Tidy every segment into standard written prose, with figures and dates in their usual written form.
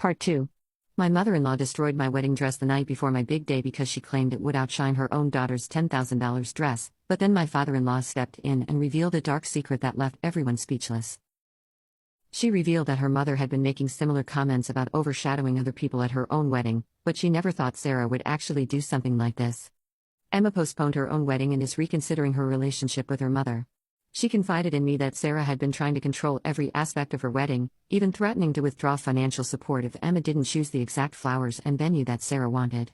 Part 2. My mother-in-law destroyed my wedding dress the night before my big day because she claimed it would outshine her own daughter's $10,000 dress, but then my father-in-law stepped in and revealed a dark secret that left everyone speechless. She revealed that her mother had been making similar comments about overshadowing other people at her own wedding, but she never thought Sarah would actually do something like this. Emma postponed her own wedding and is reconsidering her relationship with her mother. She confided in me that Sarah had been trying to control every aspect of her wedding, even threatening to withdraw financial support if Emma didn't choose the exact flowers and venue that Sarah wanted.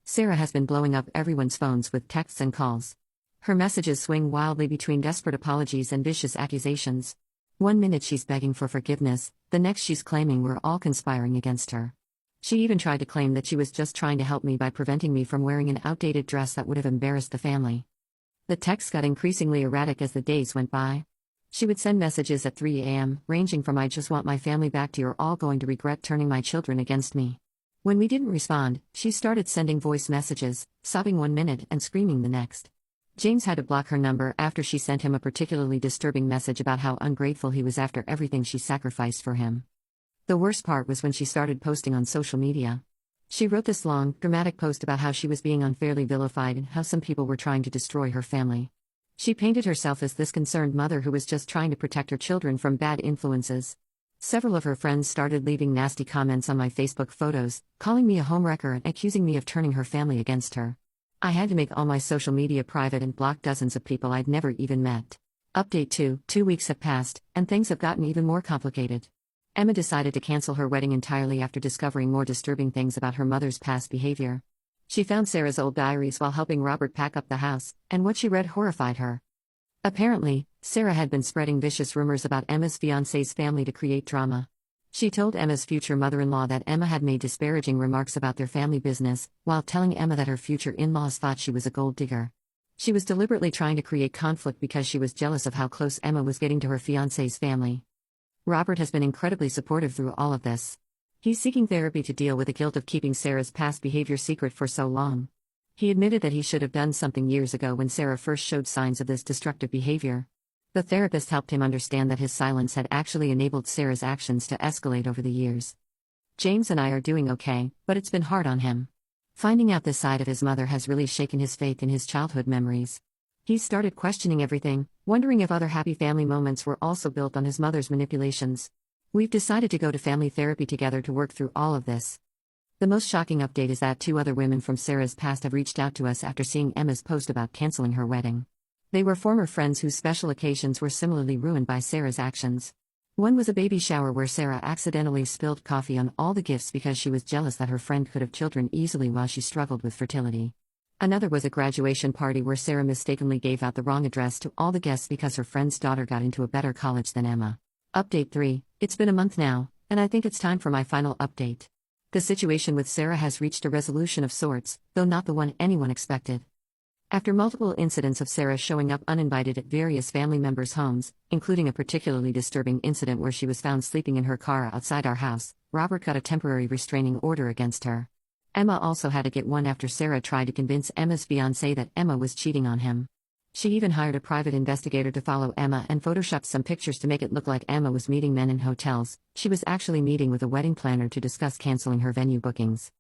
Sarah has been blowing up everyone's phones with texts and calls. Her messages swing wildly between desperate apologies and vicious accusations. One minute she's begging for forgiveness, the next she's claiming we're all conspiring against her. She even tried to claim that she was just trying to help me by preventing me from wearing an outdated dress that would have embarrassed the family. The texts got increasingly erratic as the days went by. She would send messages at 3 a.m., ranging from "I just want my family back" to "you're all going to regret turning my children against me." When we didn't respond, she started sending voice messages, sobbing one minute and screaming the next. James had to block her number after she sent him a particularly disturbing message about how ungrateful he was after everything she sacrificed for him. The worst part was when she started posting on social media. She wrote this long, dramatic post about how she was being unfairly vilified and how some people were trying to destroy her family. She painted herself as this concerned mother who was just trying to protect her children from bad influences. Several of her friends started leaving nasty comments on my Facebook photos, calling me a homewrecker and accusing me of turning her family against her. I had to make all my social media private and block dozens of people I'd never even met. Update 2: 2 weeks have passed, and things have gotten even more complicated. Emma decided to cancel her wedding entirely after discovering more disturbing things about her mother's past behavior. She found Sarah's old diaries while helping Robert pack up the house, and what she read horrified her. Apparently, Sarah had been spreading vicious rumors about Emma's fiancé's family to create drama. She told Emma's future mother-in-law that Emma had made disparaging remarks about their family business, while telling Emma that her future in-laws thought she was a gold digger. She was deliberately trying to create conflict because she was jealous of how close Emma was getting to her fiancé's family. Robert has been incredibly supportive through all of this. He's seeking therapy to deal with the guilt of keeping Sarah's past behavior secret for so long. He admitted that he should have done something years ago when Sarah first showed signs of this destructive behavior. The therapist helped him understand that his silence had actually enabled Sarah's actions to escalate over the years. James and I are doing okay, but it's been hard on him. Finding out this side of his mother has really shaken his faith in his childhood memories. He's started questioning everything, wondering if other happy family moments were also built on his mother's manipulations. We've decided to go to family therapy together to work through all of this. The most shocking update is that 2 other women from Sarah's past have reached out to us after seeing Emma's post about canceling her wedding. They were former friends whose special occasions were similarly ruined by Sarah's actions. One was a baby shower where Sarah accidentally spilled coffee on all the gifts because she was jealous that her friend could have children easily while she struggled with fertility. Another was a graduation party where Sarah mistakenly gave out the wrong address to all the guests because her friend's daughter got into a better college than Emma. Update 3: It's been a month now, and I think it's time for my final update. The situation with Sarah has reached a resolution of sorts, though not the one anyone expected. After multiple incidents of Sarah showing up uninvited at various family members' homes, including a particularly disturbing incident where she was found sleeping in her car outside our house, Robert got a temporary restraining order against her. Emma also had to get one after Sarah tried to convince Emma's fiancé that Emma was cheating on him. She even hired a private investigator to follow Emma and photoshopped some pictures to make it look like Emma was meeting men in hotels. She was actually meeting with a wedding planner to discuss canceling her venue bookings.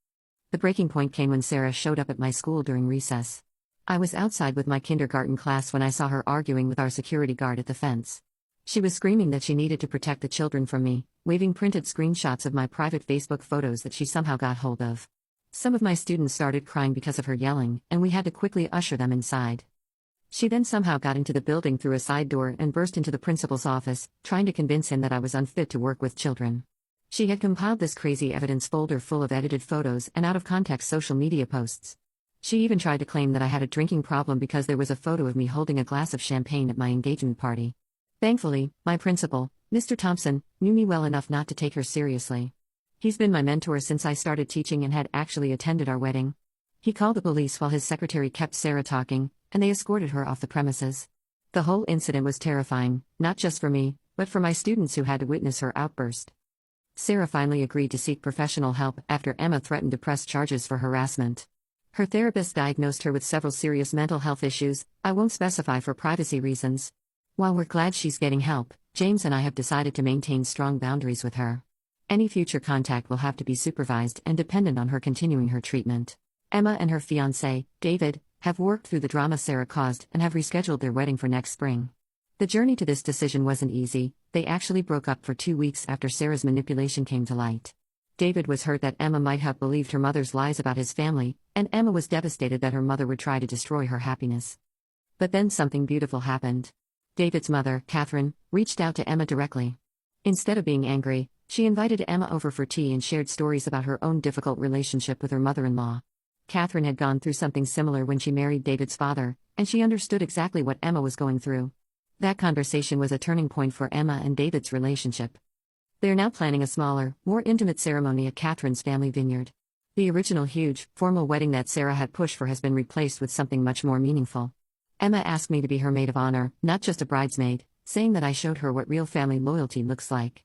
The breaking point came when Sarah showed up at my school during recess. I was outside with my kindergarten class when I saw her arguing with our security guard at the fence. She was screaming that she needed to protect the children from me, waving printed screenshots of my private Facebook photos that she somehow got hold of. Some of my students started crying because of her yelling, and we had to quickly usher them inside. She then somehow got into the building through a side door and burst into the principal's office, trying to convince him that I was unfit to work with children. She had compiled this crazy evidence folder full of edited photos and out-of-context social media posts. She even tried to claim that I had a drinking problem because there was a photo of me holding a glass of champagne at my engagement party. Thankfully, my principal, Mr. Thompson, knew me well enough not to take her seriously. He's been my mentor since I started teaching and had actually attended our wedding. He called the police while his secretary kept Sarah talking, and they escorted her off the premises. The whole incident was terrifying, not just for me, but for my students who had to witness her outburst. Sarah finally agreed to seek professional help after Emma threatened to press charges for harassment. Her therapist diagnosed her with several serious mental health issues, I won't specify for privacy reasons. While we're glad she's getting help, James and I have decided to maintain strong boundaries with her. Any future contact will have to be supervised and dependent on her continuing her treatment. Emma and her fiancé, David, have worked through the drama Sarah caused and have rescheduled their wedding for next spring. The journey to this decision wasn't easy. They actually broke up for 2 weeks after Sarah's manipulation came to light. David was hurt that Emma might have believed her mother's lies about his family, and Emma was devastated that her mother would try to destroy her happiness. But then something beautiful happened. David's mother, Catherine, reached out to Emma directly. Instead of being angry, she invited Emma over for tea and shared stories about her own difficult relationship with her mother-in-law. Catherine had gone through something similar when she married David's father, and she understood exactly what Emma was going through. That conversation was a turning point for Emma and David's relationship. They are now planning a smaller, more intimate ceremony at Catherine's family vineyard. The original huge, formal wedding that Sarah had pushed for has been replaced with something much more meaningful. Emma asked me to be her maid of honor, not just a bridesmaid, saying that I showed her what real family loyalty looks like.